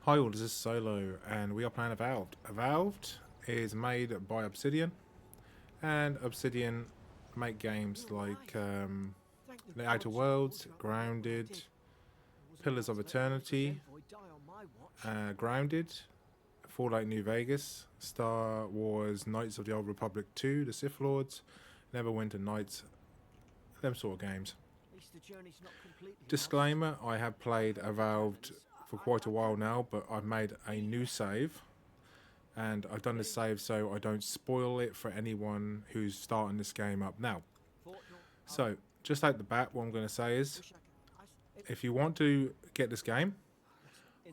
Hi all, this is Solo, and we are playing Avowed. Avowed is made by Obsidian, and Obsidian make games like The Outer Worlds, Grounded, Pillars of Eternity, Grounded, Fallout New Vegas, Star Wars Knights of the Old Republic 2, The Sith Lords, Neverwinter Nights, them sort of games. Disclaimer, I have played Avowed for quite a while now, but I've made a new save, and I've done this save so I don't spoil it for anyone who's starting this game up now. So, just like the bat, what I'm going to say is, if you want to get this game,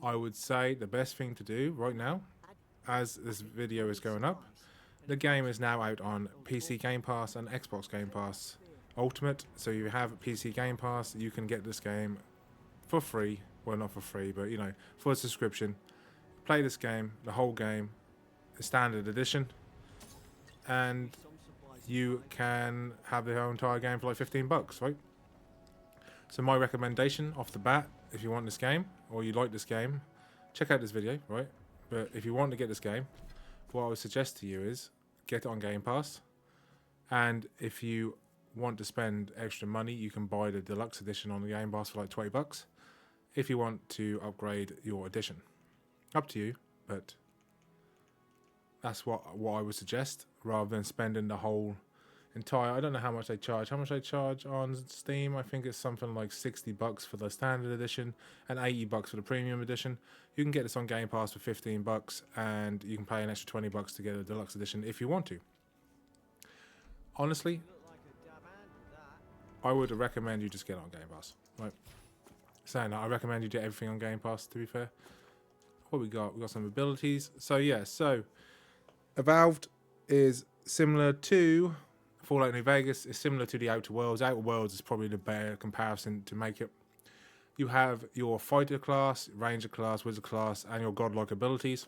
I would say the best thing to do right now, as this video is going up, the game is now out on PC Game Pass and Xbox Game Pass Ultimate. So you have PC Game Pass, you can get this game for free. Well, not for free, but you know, for a subscription. Play this game, the whole game, the standard edition, and you can have the whole entire game for like 15 bucks, right? So my recommendation off the bat, if you want this game or you like this game, check out this video, right? But if you want to get this game, what I would suggest to you is get it on Game Pass, and if you want to spend extra money, you can buy the deluxe edition on the Game Pass for like 20 bucks. If you want to upgrade your edition, up to you, but that's what I would suggest, rather than spending the whole entire. I don't know how much they charge. How much they charge on Steam? I think it's something like 60 bucks for the standard edition and 80 bucks for the premium edition. You can get this on Game Pass for 15 bucks, and you can pay an extra 20 bucks to get a deluxe edition if you want to. Honestly, I would recommend you just get it on Game Pass. Right. Saying that, I recommend you do everything on Game Pass, to be fair. What we got? We got some abilities. So yeah, so Avowed is similar to Fallout New Vegas. It's similar to the Outer Worlds. Outer Worlds is probably the better comparison to make it. You have your fighter class, ranger class, wizard class, and your godlike abilities.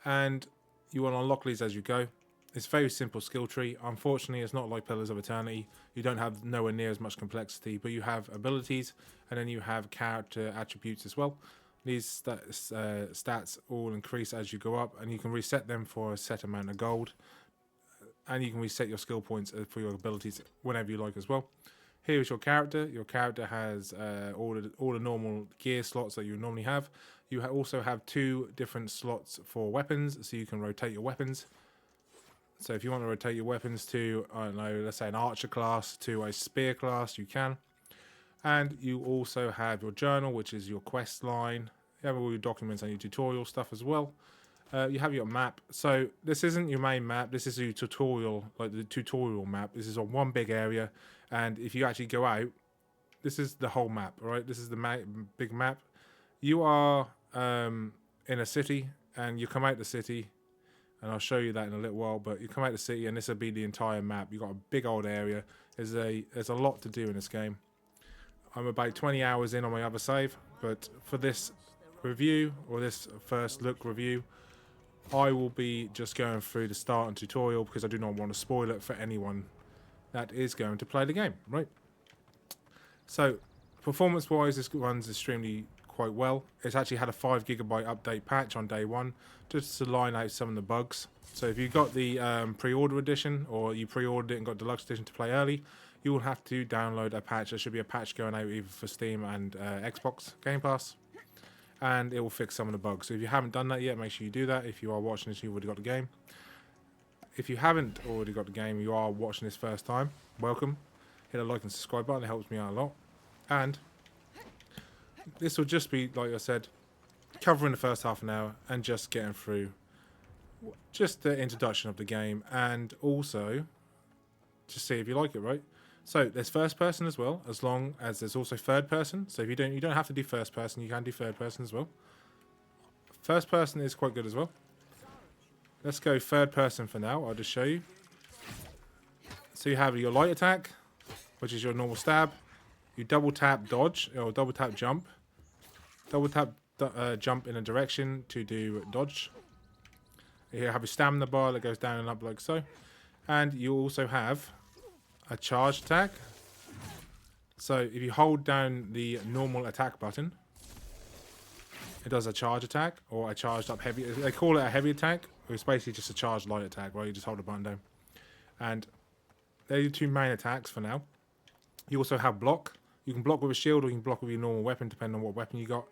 And you will unlock these as you go. It's a very simple skill tree. Unfortunately, it's not like Pillars of Eternity. You don't have nowhere near as much complexity, but you have abilities, and then you have character attributes as well. These stats all increase as you go up, and you can reset them for a set amount of gold. And you can reset your skill points for your abilities whenever you like as well. Here is your character. Your character has all the normal gear slots that you normally have. You also have 2 different slots for weapons, so you can rotate your weapons. So if you want to rotate your weapons to, I don't know, let's say an archer class to a spear class, you can. And you also have your journal, which is your quest line. You have all your documents and your tutorial stuff as well. You have your map. So this isn't your main map. This is your tutorial, like the tutorial map. This is on one big area. And if you actually go out, this is the whole map, all right? This is the big map. You are in a city, and you come out the city, and I'll show you that in a little while, but you come out the city and this will be the entire map. You've got a big old area. There's a lot to do in this game. I'm about 20 hours in on my other save, but for this review, or this first look review, I will be just going through the start and tutorial because I do not want to spoil it for anyone that is going to play the game, right? So, performance-wise, this runs extremely quite well. It's actually had a 5 GB update patch on day 1 just to line out some of the bugs. So if you got the pre-order edition, or you pre-ordered it and got deluxe edition to play early, you will have to download a patch. There should be a patch going out either for Steam and Xbox Game Pass, and it will fix some of the bugs. So if you haven't done that yet, make sure you do that. If you are watching this, you've already got the game. If you haven't already got the game, you are watching this first time, welcome. Hit a like and subscribe button, it helps me out a lot. And this will just be, like I said, covering the first half an hour and just getting through just the introduction of the game, and also just see if you like it, right? So there's first person as well, as long as there's also third person. So if you don't have to do first person, you can do third person as well. First person is quite good as well. Let's go third person for now. I'll just show you. So you have your light attack, which is your normal stab. You double tap dodge, or double tap jump. Double tap jump in a direction to do dodge. You have a stamina bar that goes down and up like so. And you also have a charge attack. So if you hold down the normal attack button, it does a charge attack or a charged up heavy. They call it a heavy attack. It's basically just a charged light attack, right? You just hold a button down. And they're your two main attacks for now. You also have block. You can block with a shield or you can block with your normal weapon, depending on what weapon you got.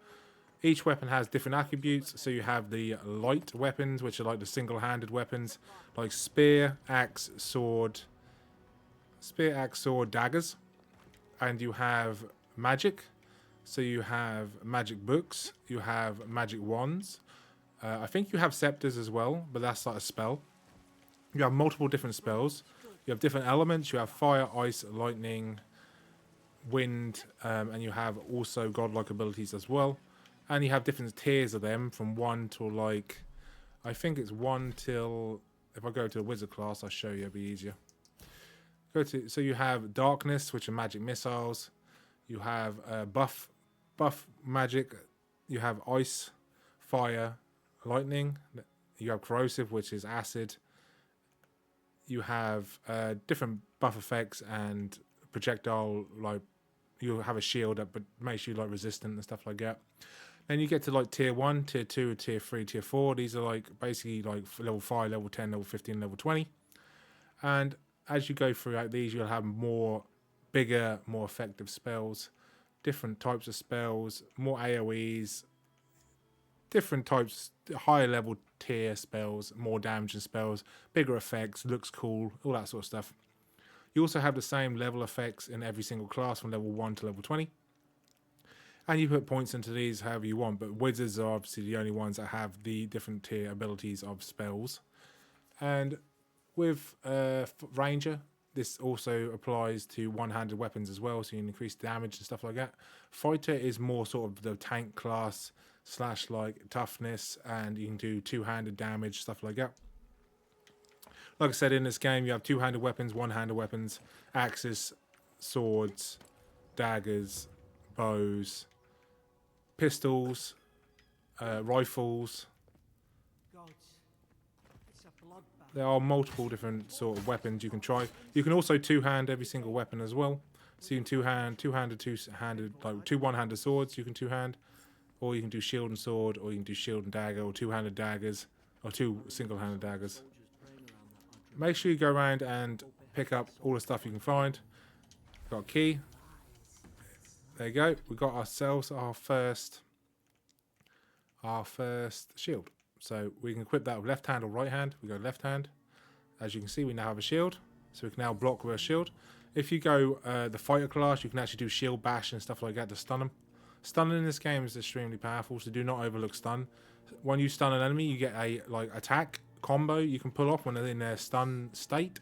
Each weapon has different attributes. So you have the light weapons, which are like the single-handed weapons, like spear, axe, sword, daggers. And you have magic. So you have magic books. You have magic wands. I think you have scepters as well, but that's like a spell. You have multiple different spells. You have different elements. You have fire, ice, lightning, wind, and you have also godlike abilities as well. And you have different tiers of them from 1 to like, I think it's 1 till, if I go to the wizard class, I'll show you, it'll be easier. So you have darkness, which are magic missiles. You have buff magic. You have ice, fire, lightning. You have corrosive, which is acid. You have different buff effects and projectile, like you have a shield that but makes you like resistant and stuff like that. Then you get to like tier 1, tier 2, tier 3, tier 4. These are like basically like level 5, level 10, level 15, level 20. And as you go throughout these, you'll have bigger, more effective spells, different types of spells, more AoEs, different types, higher level tier spells, more damaging spells, bigger effects, looks cool, all that sort of stuff. You also have the same level effects in every single class from level 1 to level 20. And you put points into these however you want, but wizards are obviously the only ones that have the different tier abilities of spells. And with Ranger, this also applies to one-handed weapons as well, so you can increase damage and stuff like that. Fighter is more sort of the tank class / like toughness, and you can do two-handed damage, stuff like that. Like I said, in this game, you have two-handed weapons, one-handed weapons, axes, swords, daggers, bows, pistols, rifles. There are multiple different sort of weapons you can try. You can also two-hand every single weapon as well. So you can two-handed, like two one-handed swords you can two-hand, or you can do shield and sword, or you can do shield and dagger, or two-handed daggers, or two single-handed daggers. Make sure you go around and pick up all the stuff you can find. Got a key. There you go. We got ourselves our first shield. So we can equip that with left hand or right hand. We go left hand. As you can see, we now have a shield. So we can now block with a shield. If you go the fighter class, you can actually do shield bash and stuff like that to stun them. Stunning in this game is extremely powerful, so do not overlook stun. When you stun an enemy, you get a attack combo you can pull off when they're in their stun state,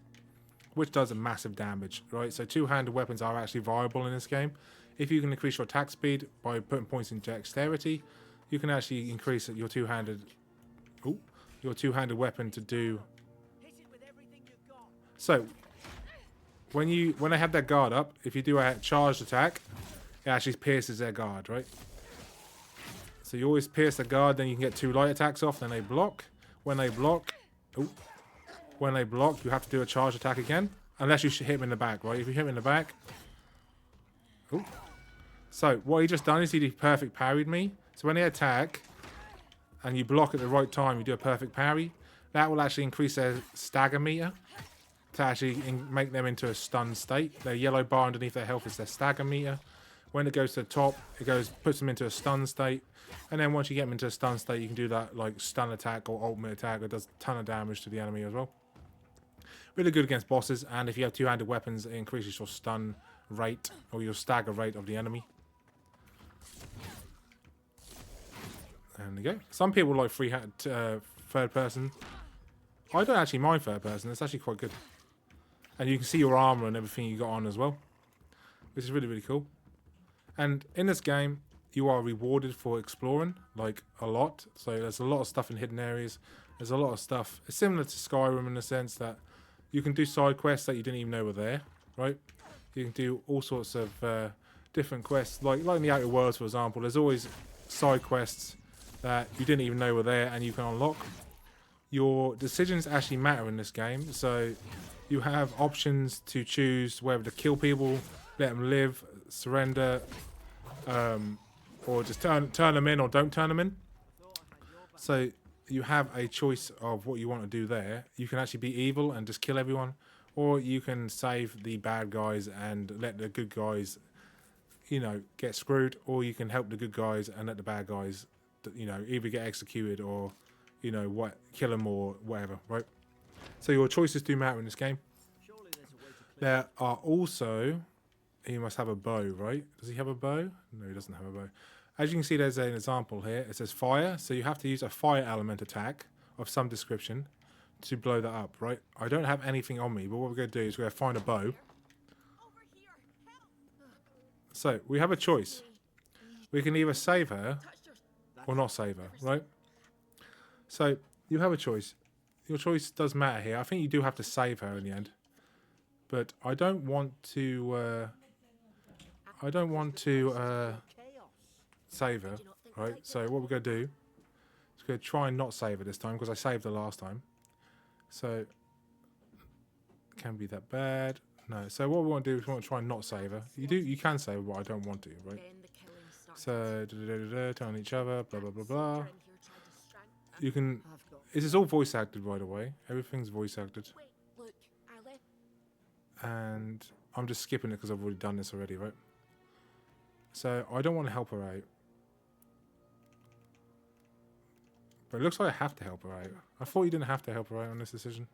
which does a massive damage, right? So two-handed weapons are actually viable in this game. If you can increase your attack speed by putting points in dexterity, you can actually increase your two-handed weapon to do. So when they have their guard up, if you do a charged attack, it actually pierces their guard, right? So you always pierce the guard, then you can get two light attacks off, then they block. When they block, you have to do a charge attack again, unless you hit him in the back, right? If you hit him in the back, so what he just done is he perfect parried me. So when they attack and you block at the right time, you do a perfect parry. That will actually increase their stagger meter to actually make them into a stun state. Their yellow bar underneath their health is their stagger meter. When it goes to the top, puts them into a stun state. And then once you get them into a stun state, you can do that like stun attack or ultimate attack. It does a ton of damage to the enemy as well. Really good against bosses. And if you have two-handed weapons, it increases your stun rate or your stagger rate of the enemy. And there you go. Some people like third person. I don't actually mind third person. It's actually quite good. And you can see your armor and everything you got on as well, which is really, really cool. And in this game, you are rewarded for exploring, like, a lot. So there's a lot of stuff in hidden areas. There's a lot of stuff. It's similar to Skyrim in the sense that you can do side quests that you didn't even know were there, right? You can do all sorts of different quests. Like in the Outer Worlds, for example, there's always side quests that you didn't even know were there and you can unlock. Your decisions actually matter in this game. So you have options to choose whether to kill people, let them live, surrender, or just turn them in or don't turn them in. So you have a choice of what you want to do there. You can actually be evil and just kill everyone, or you can save the bad guys and let the good guys, you know, get screwed, or you can help the good guys and let the bad guys, you know, either get executed or, you know, what, kill them or whatever, right? So your choices do matter in this game. There are also, he must have a bow, right? Does he have a bow? No, he doesn't have a bow. As you can see, there's an example here. It says fire, so you have to use a fire element attack of some description to blow that up, right? I don't have anything on me, but what we're going to do is we're going to find a bow. So we have a choice. We can either save her or not save her, right? So you have a choice. Your choice does matter here. I think you do have to save her in the end, but I don't want to. Save her, right? So what we're going to do is going to try and not save her this time because I saved her last time. So can be that bad. No. So what we want to do is we want to try and not save her. You can save her, but I don't want to, right? So turn on each other, blah blah blah blah. You can. This is all voice acted, by the way. Everything's voice acted. And I'm just skipping it because I've already done this already, right? So I don't want to help her out. But it looks like I have to help her out. I thought you didn't have to help her out on this decision.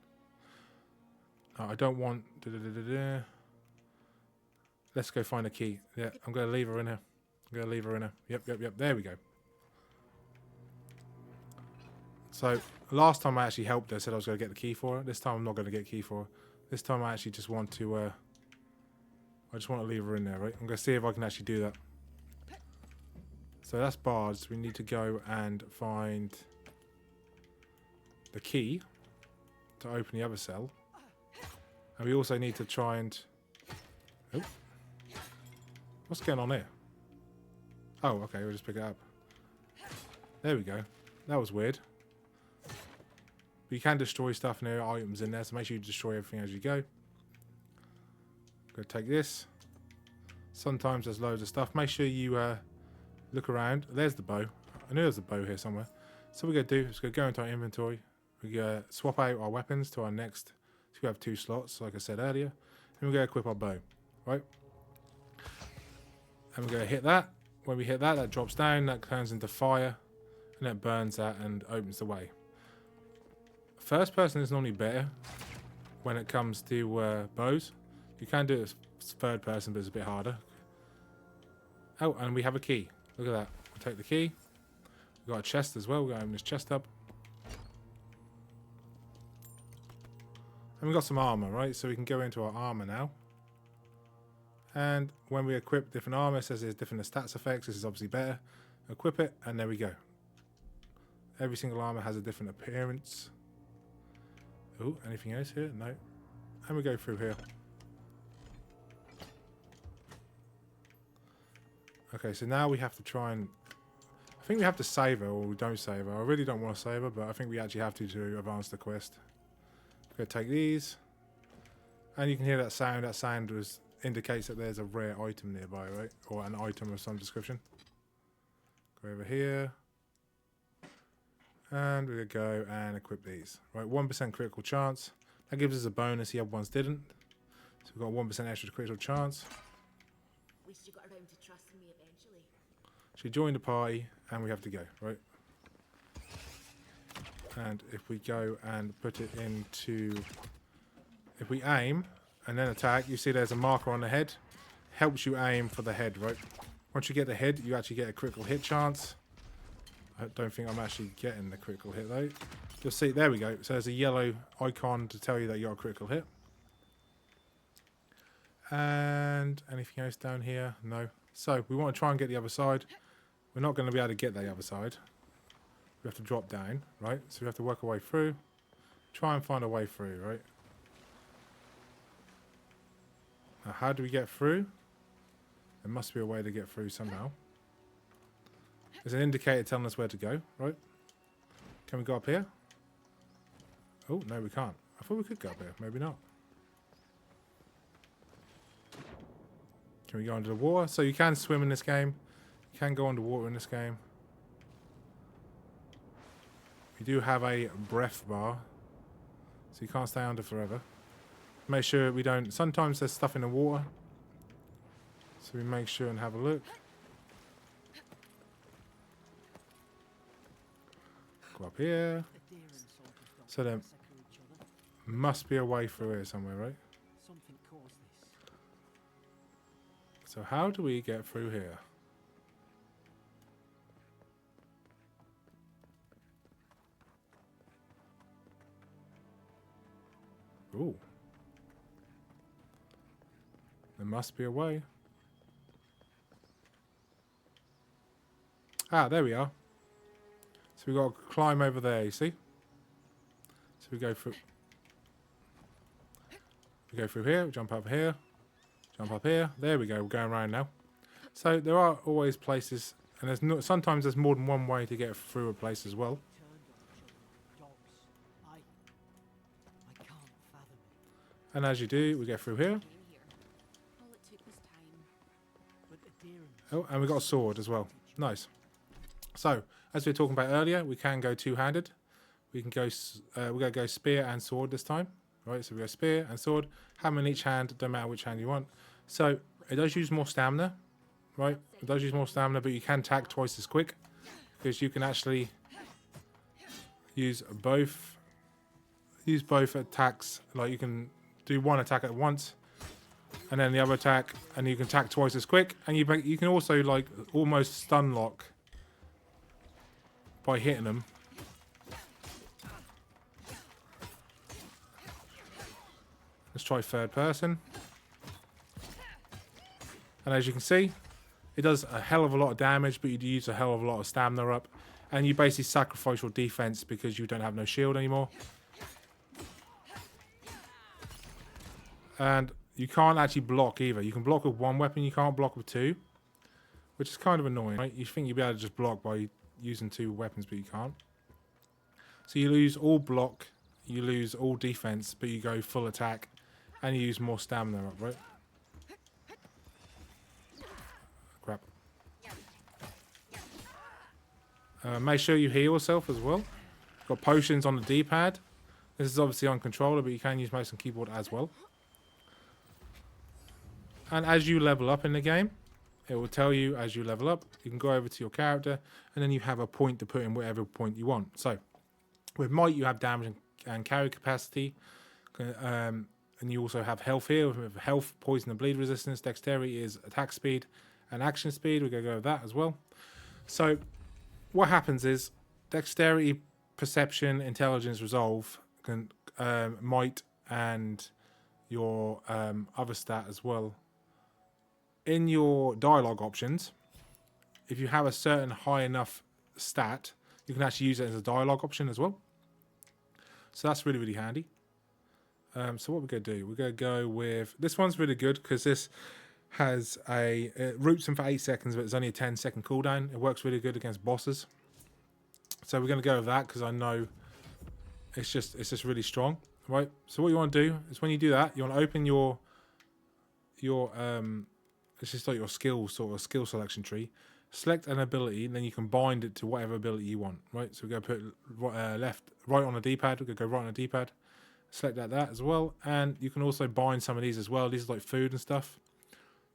No, I don't want... Let's go find a key. Yeah, I'm going to leave her in here. I'm going to leave her in here. Yep. There we go. So, last time I actually helped her, I said I was going to get the key for her. This time I'm not going to get a key for her. This time I actually just want to... I just want to leave her in there, right? I'm going to see if I can actually do that. So that's bards. We need to go and find the key to open the other cell. And we also need to try and... Oh. What's going on here? Oh, okay. We'll just pick it up. There we go. That was weird. But you can destroy stuff and there are items in there, so make sure you destroy everything as you go. Go take this. Sometimes there's loads of stuff. Make sure you look around. There's the bow. I knew there's a bow here somewhere. So what we're going to do is go into our inventory. We're going to swap out our weapons to our next. So we have 2 slots, like I said earlier. And we're going to equip our bow. Right? And we're going to hit that. When we hit that, that drops down. That turns into fire. And that burns that and opens the way. First person is normally better when it comes to bows. You can do it as third person, but it's a bit harder. Oh, and we have a key. Look at that. We'll take the key. We've got a chest as well. We're going to open this chest up. And we've got some armor, right? So we can go into our armor now. And when we equip different armor, it says there's different stats effects. This is obviously better. Equip it, and there we go. Every single armor has a different appearance. Oh, anything else here? No. And we go through here. Okay, so now we have to try and... I think we have to save her, or we don't save her. I really don't want to save her, but I think we actually have to advance the quest. We're going to take these. And you can hear that sound. That sound indicates that there's a rare item nearby, right? Or an item of some description. Go over here. And we're going to go and equip these. Right, 1% critical chance. That gives us a bonus the other ones didn't. So we've got 1% extra critical chance. Least you got around to trusting me eventually. She joined the party, and we have to go, right? And if we go and put it into... If we aim and then attack, you see there's a marker on the head. Helps you aim for the head, right? Once you get the head, you actually get a critical hit chance. I don't think I'm actually getting the critical hit, though. You'll see, there we go. So there's a yellow icon to tell you that you got a critical hit. And anything else down here? No. So we want to try and get the other side. We're not going to be able to get the other side. We have to drop down, right? So we have to work our way through. Try and find a way through, right? Now, how do we get through? There must be a way to get through somehow. There's an indicator telling us where to go, right? Can we go up here? Oh, no, we can't. I thought we could go up here. Maybe not. Can we go under the water? So you can swim in this game. You can go underwater in this game. You do have a breath bar, so you can't stay under forever. Make sure we don't... Sometimes there's stuff in the water, so we make sure and have a look. Go up here. So there must be a way through here somewhere, right? So how do we get through here? Ooh. There must be a way. Ah, there we are. So we got to climb over there, you see? So we go through... We go through here, we jump up here, jump up here. There we go, we're going around now. So there are always places, and there's no, sometimes there's more than one way to get through a place as well. And as you do, we get through here. Oh, and we got a sword as well. Nice. So, as we were talking about earlier, we can go two-handed. We can go, we're going to go spear and sword this time. Right, so we go spear and sword. Hammer in each hand, don't matter which hand you want. So, it does use more stamina. Right, it does use more stamina, but you can attack twice as quick. Because you can actually use both attacks. Like, you can do one attack at once, and then the other attack, and you can attack twice as quick. And you can also, like, almost stun lock by hitting them. Let's try third person. And as you can see, it does a hell of a lot of damage, but you use a hell of a lot of stamina up. And you basically sacrifice your defense because you don't have no shield anymore. And you can't actually block either. You can block with one weapon, you can't block with two. Which is kind of annoying, right? You think you'd be able to just block by using two weapons, but you can't. So you lose all block, you lose all defense, but you go full attack. And you use more stamina up, right? Crap. Make sure you heal yourself as well. Got potions on the D-pad. This is obviously on controller, but you can use mouse and keyboard as well. And as you level up in the game, it will tell you as you level up, you can go over to your character, and then you have a point to put in whatever point you want. So, with might, you have damage and carry capacity. And you also have health here. With health, poison and bleed resistance. Dexterity is attack speed and action speed. We're going to go with that as well. So what happens is dexterity, perception, intelligence, resolve, can, might, and your other stat as well. In your dialogue options, if you have a certain high enough stat, you can actually use it as a dialogue option as well. So that's really, really handy. So what we're going to do, we're going to go with... This one's really good because this has a... It roots him for 8 seconds, but it's only a 10-second cooldown. It works really good against bosses. So we're going to go with that because I know it's just really strong, right? So what you want to do is when you do that, you want to open your it's just like your skill selection tree. Select an ability, and then you can bind it to whatever ability you want, right? So we're going to put right on the D-pad. We're going to go right on the D-pad. Select that as well, and you can also bind some of these as well. These are like food and stuff.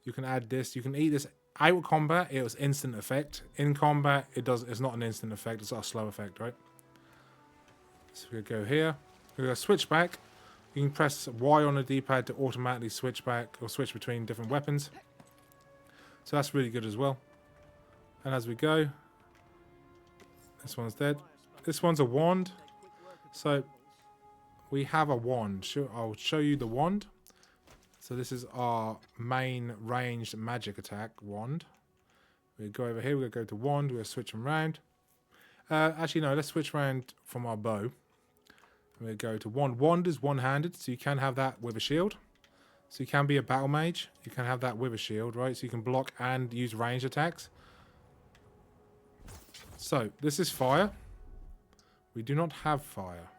You can add this. You can eat this. Out of combat, it was instant effect. In combat, it's not an instant effect. It's a slow effect, right? So we go here. We're going to switch back. You can press Y on the D-pad to automatically switch back or switch between different weapons. So that's really good as well. And as we go, this one's dead. This one's a wand. So we have a wand. I'll show you the wand. So this is our main ranged magic attack wand. We go over here. We're going to go to wand. We're going to switch them around. Actually, no. Let's switch around from our bow. We're going to go to wand. Wand is one-handed, so you can have that with a shield. So you can be a battle mage. You can have that with a shield, right? So you can block and use ranged attacks. So this is fire. We do not have fire.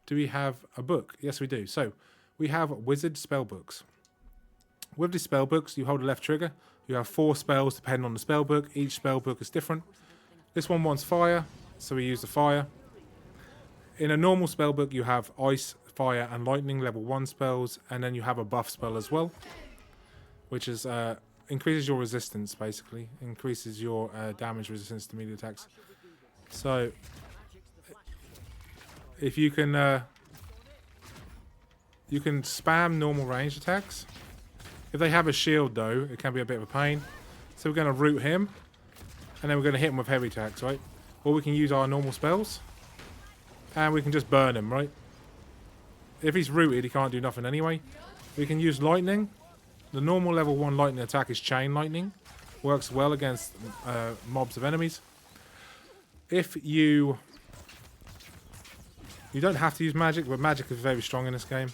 Do we have a book? Yes, we do. So we have wizard spell books. With the spell books, you hold the left trigger, You have 4 spells depending on the spell book. Each spell book is different. This one wants fire, so we use the fire. In a normal spell book, you have ice, fire, and lightning level 1 spells, and then you have a buff spell as well, which is increases your resistance, basically. Increases your damage resistance to melee attacks. So, if you can spam normal ranged attacks. If they have a shield, though, it can be a bit of a pain. So we're going to root him, and then we're going to hit him with heavy attacks, right? Or we can use our normal spells, and we can just burn him, right? If he's rooted, he can't do nothing anyway. We can use lightning. The normal level 1 lightning attack is chain lightning. Works well against mobs of enemies. If you don't have to use magic, but magic is very strong in this game.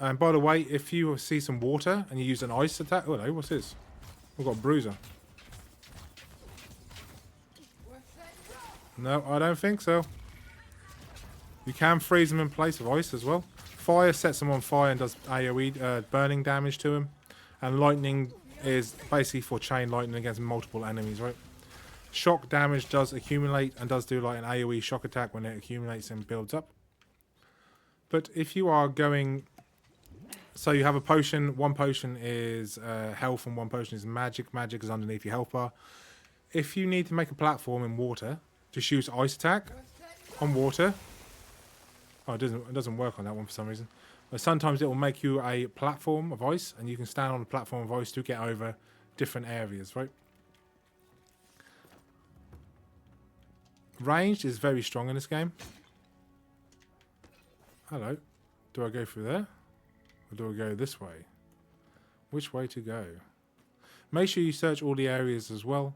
And by the way, if you see some water and you use an ice attack... Oh no, what's this? We've got a bruiser. No, I don't think so. You can freeze them in place of ice as well. Fire sets them on fire and does AoE burning damage to him. And lightning is basically for chain lightning against multiple enemies, right? Shock damage does accumulate and does do like an AoE shock attack when it accumulates and builds up. But if you are going... So you have a potion. One potion is health and one potion is magic. Magic is underneath your health bar. If you need to make a platform in water, just use ice attack on water. Oh, it doesn't work on that one for some reason. But sometimes it will make you a platform of ice, and you can stand on a platform of ice to get over different areas, right? Ranged is very strong in this game. Hello. Do I go through there? Or do I go this way? Which way to go? Make sure you search all the areas as well.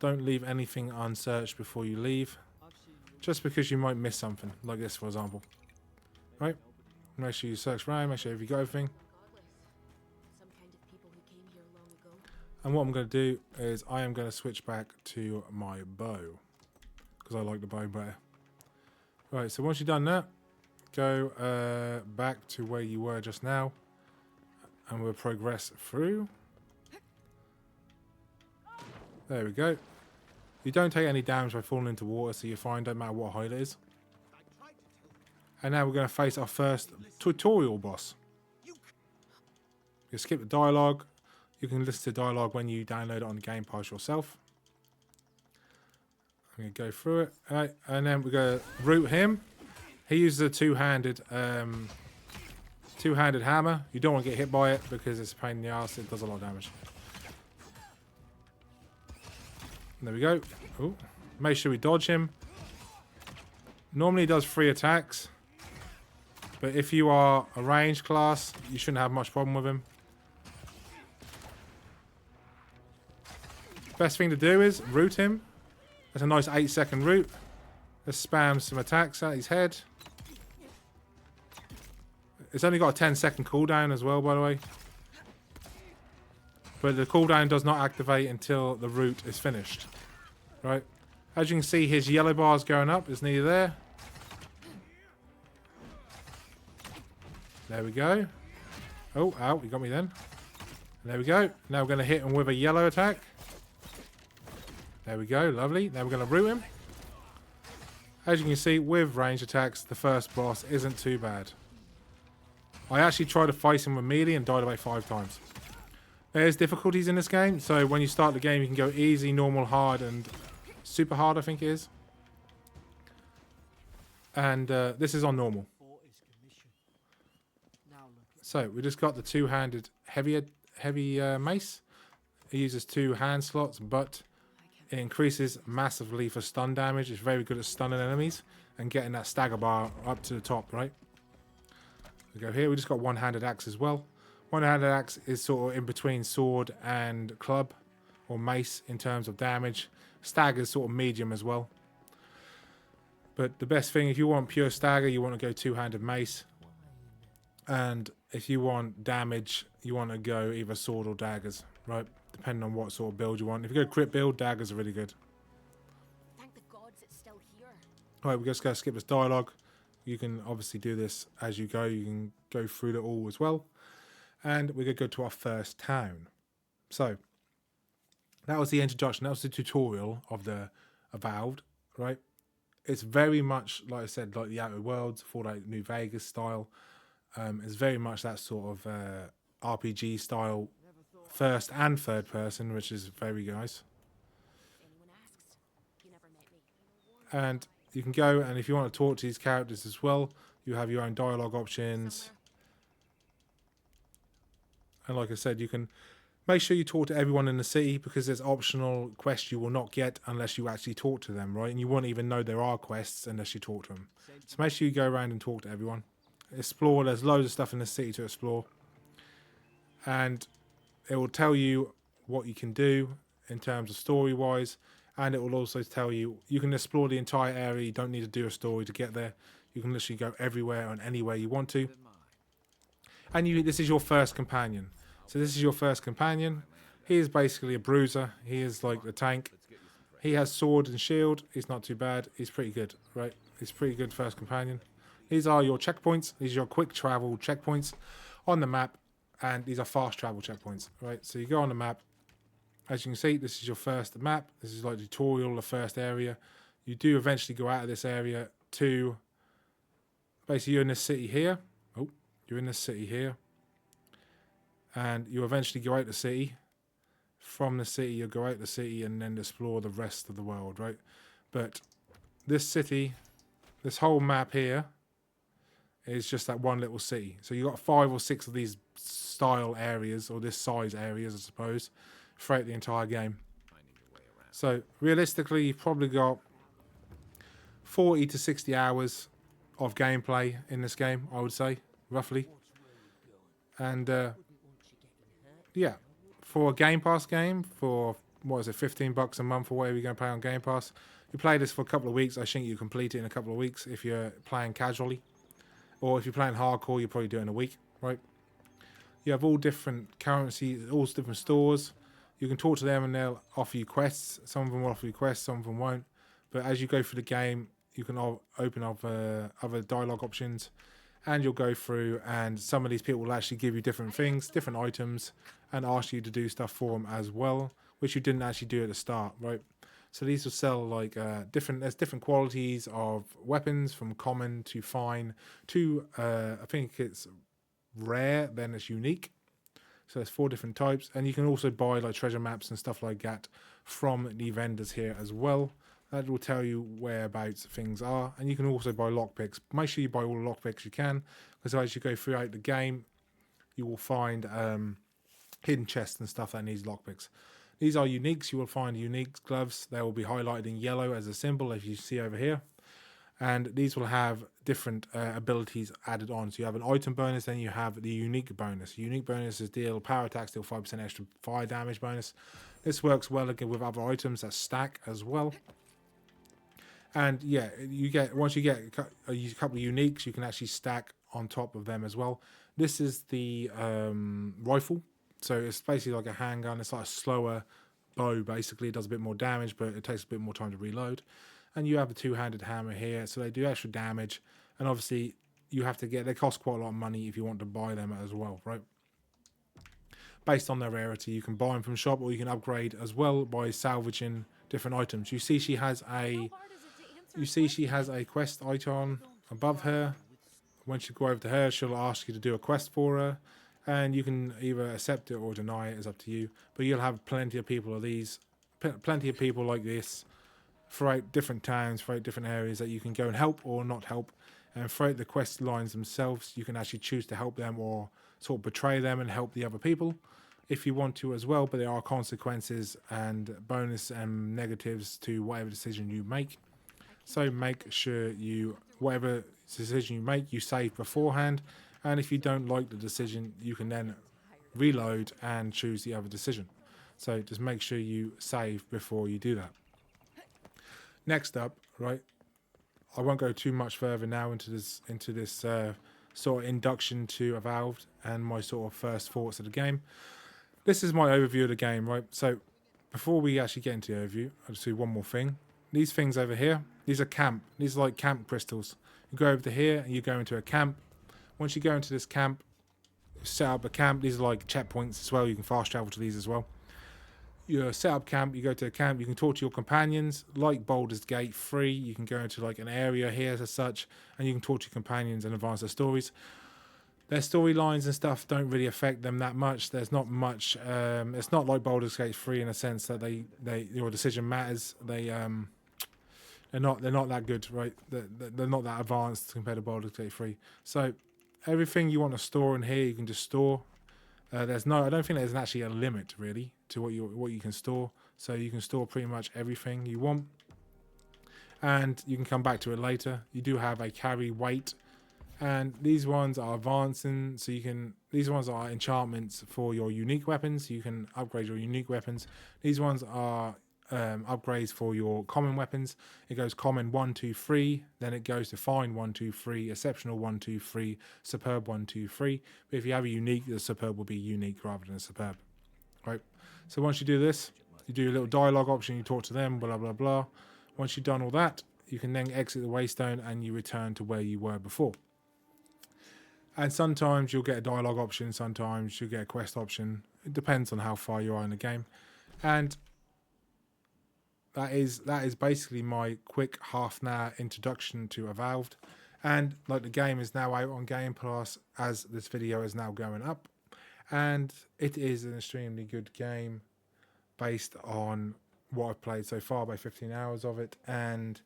Don't leave anything unsearched before you leave. Just because you might miss something. Like this, for example. Right? Make sure you search around. Make sure you got everything. Some kind of people who came here long ago. And what I'm going to do is I am going to switch back to my bow. Because I like the bow better. Right, so once you've done that, go back to where you were just now, and we'll progress through. There we go. You don't take any damage by falling into water, so you're fine, don't matter what height it is. And now we're going to face our first tutorial boss. You skip the dialogue. You can listen to dialogue when you download it on the Gamepass yourself. I'm going to go through it. Alright, and then we're going to root him. He uses a two-handed hammer. You don't want to get hit by it because it's a pain in the ass. It does a lot of damage. There we go. Ooh. Make sure we dodge him. Normally he does 3 attacks. But if you are a ranged class, you shouldn't have much problem with him. Best thing to do is root him. That's a nice 8-second root. Let's spam some attacks at his head. It's only got a 10-second cooldown as well, by the way. But the cooldown does not activate until the root is finished. Right? As you can see, his yellow bar is going up. It's nearly there. There we go. Oh, ow, he got me then. There we go. Now we're going to hit him with a yellow attack. There we go, lovely. Now we're going to root him. As you can see, with range attacks, the first boss isn't too bad. I actually tried to fight him with melee and died about 5 times. There's difficulties in this game, so when you start the game, you can go easy, normal, hard, and super hard, I think it is. And this is on normal. So we just got the two-handed heavy mace. It uses 2 hand slots, but it increases massively for stun damage. It's very good at stunning enemies and getting that stagger bar up to the top, right? We go here. We just got one-handed axe as well. One-handed axe is sort of in between sword and club or mace in terms of damage. Stagger is sort of medium as well. But the best thing, if you want pure stagger, you want to go two-handed mace. And if you want damage, you want to go either sword or daggers, right? Depending on what sort of build you want. If you go crit build, daggers are really good. Thank the gods it's still here. Alright, we're just going to skip this dialogue. You can obviously do this as you go. You can go through it all as well. And we're going to go to our first town. So, That was the introduction. That was the tutorial of the Avowed, right? It's very much, like I said, like the Outer Worlds, Fallout New Vegas style. It's very much that sort of RPG style, first and third person, which is very nice. If anyone asks, you never met me. And you can go, and if you want to talk to these characters as well, you have your own dialogue options. And like I said, you can make sure you talk to everyone in the city, because there's optional quests you will not get unless you actually talk to them, right? And you won't even know there are quests unless you talk to them. So make sure you go around and talk to everyone. Explore. There's loads of stuff in the city to explore. And it will tell you what you can do in terms of story-wise. And it will also tell you, you can explore the entire area. You don't need to do a story to get there. You can literally go everywhere and anywhere you want to. And this is your first companion. So this is your first companion. He is basically a bruiser. He is like the tank. He has sword and shield. He's not too bad. He's pretty good, right? He's pretty good first companion. These are your checkpoints. These are your quick travel checkpoints on the map. And these are fast travel checkpoints, right? So you go on the map. As you can see, this is your first map. This is like the tutorial, the first area. You do eventually go out of this area to... Basically, you're in this city here. Oh, you're in this city here. And you eventually go out the city. From the city, you'll go out the city and then explore the rest of the world, right? But this city, this whole map here, is just that one little city. So you've got 5 or 6 of these style areas, or this size areas, I suppose, throughout the entire game. So realistically, you've probably got 40 to 60 hours of gameplay in this game, I would say, roughly. And yeah, for a Game Pass game, for what is it, $15 a month or whatever you're going to pay on Game Pass, you play this for a couple of weeks. I think you complete it in a couple of weeks if you're playing casually. Or if you're playing hardcore, you probably do it in a week, right? You have all different currencies, all different stores. You can talk to them and they'll offer you quests. Some of them will offer you quests, some of them won't. But as you go through the game, you can open up other dialogue options. And you'll go through, and some of these people will actually give you different things, different items, and ask you to do stuff for them as well, which you didn't actually do at the start, right? So these will sell like there's different qualities of weapons, from common to fine to I think it's rare, then it's unique. So there's 4 different types, and you can also buy like treasure maps and stuff like that from the vendors here as well. That will tell you whereabouts things are, and you can also buy lockpicks. Make sure you buy all the lockpicks you can, because as you go throughout the game, you will find hidden chests and stuff that needs lockpicks. These are uniques. You will find unique gloves. They will be highlighted in yellow as a symbol, as you see over here. And these will have different abilities added on. So you have an item bonus, then you have the unique bonus. Unique bonus is deal power attacks, deal 5% extra fire damage bonus. This works well again with other items that stack as well. And yeah, once you get a couple of uniques, you can actually stack on top of them as well. This is the rifle. So it's basically like a handgun. It's like a slower bow, basically. It does a bit more damage, but it takes a bit more time to reload. And you have a 2-handed hammer here, so they do extra damage. And obviously, they cost quite a lot of money if you want to buy them as well, right? Based on their rarity, you can buy them from the shop, or you can upgrade as well by salvaging different items. You see she has a quest icon above her. Once you go over to her, she'll ask you to do a quest for her. And you can either accept it or deny it, it's up to you. But you'll have plenty of people like this throughout different towns, throughout different areas that you can go and help or not help. And throughout the quest lines themselves, you can actually choose to help them or sort of betray them and help the other people if you want to as well. But there are consequences and bonus and negatives to whatever decision you make. So make sure whatever decision you make, you save beforehand. And if you don't like the decision, you can then reload and choose the other decision. So just make sure you save before you do that. Next up, right, I won't go too much further now into this sort of induction to Avowed and my sort of first thoughts of the game. This is my overview of the game, right? So before we actually get into the overview, I'll just do one more thing. These things over here, these are like camp crystals. You go over to here and you go into a camp. Once you go into this camp, set up a camp. These are like checkpoints as well. You can fast travel to these as well. you set up camp, you go to a camp, you can talk to your companions, like Baldur's Gate 3, you can go into like an area here as such, and you can talk to your companions and advance their stories. Their storylines and stuff don't really affect them that much. There's not much, it's not like Baldur's Gate 3 in a sense that your decision matters. They're not that good, right? They're not that advanced compared to Baldur's Gate 3. So everything you want to store in here, you can just store. I don't think there's actually a limit really to what you can store. So you can store pretty much everything you want, and you can come back to it later. You do have a carry weight, and these ones are advancing. So these ones are enchantments for your unique weapons. You can upgrade your unique weapons. These ones are upgrades for your common weapons. It goes common 1, 2, 3, then it goes to fine 1, 2, 3, exceptional 1, 2, 3, superb 1, 2, 3. But if you have a unique, the superb will be unique rather than superb, right? So once you do this, you do a little dialogue option, you talk to them, blah blah blah. Once you've done all that, you can then exit the waystone and you return to where you were before. And sometimes you'll get a dialogue option, sometimes you'll get a quest option. It depends on how far you are in the game. And that is basically my quick half an hour introduction to Avowed. And like the game is now out on Gamepass as this video is now going up. And it is an extremely good game based on what I've played so far by 15 hours of it. And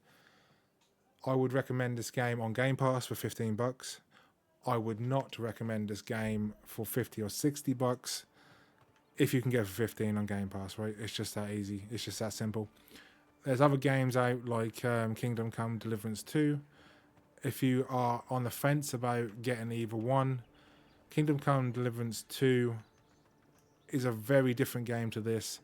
I would recommend this game on Game Pass for $15. I would not recommend this game for $50 or $60 if you can get it for 15 on Game Pass, right? It's just that easy. It's just that simple. There's other games out like Kingdom Come Deliverance 2. If you are on the fence about getting either one, Kingdom Come Deliverance 2 is a very different game to this.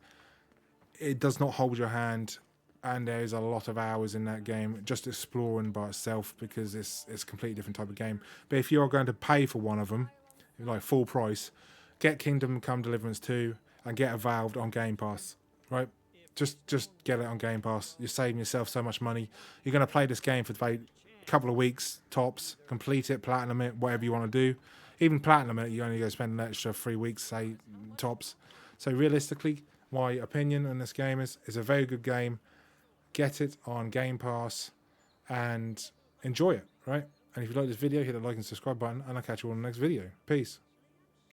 It does not hold your hand, and there is a lot of hours in that game just exploring by itself because it's a completely different type of game. But if you're going to pay for one of them, like full price, get Kingdom Come Deliverance 2 and get Avowed on Game Pass, right? Just get it on Game Pass. You're saving yourself so much money. You're going to play this game for about a couple of weeks, tops, complete it, platinum it, whatever you want to do. Even platinum it, you only go spend an extra 3 weeks, say, tops. So realistically, my opinion on this game is it's a very good game. Get it on Game Pass and enjoy it, right? And if you like this video, hit the like and subscribe button, and I'll catch you all in the next video. Peace.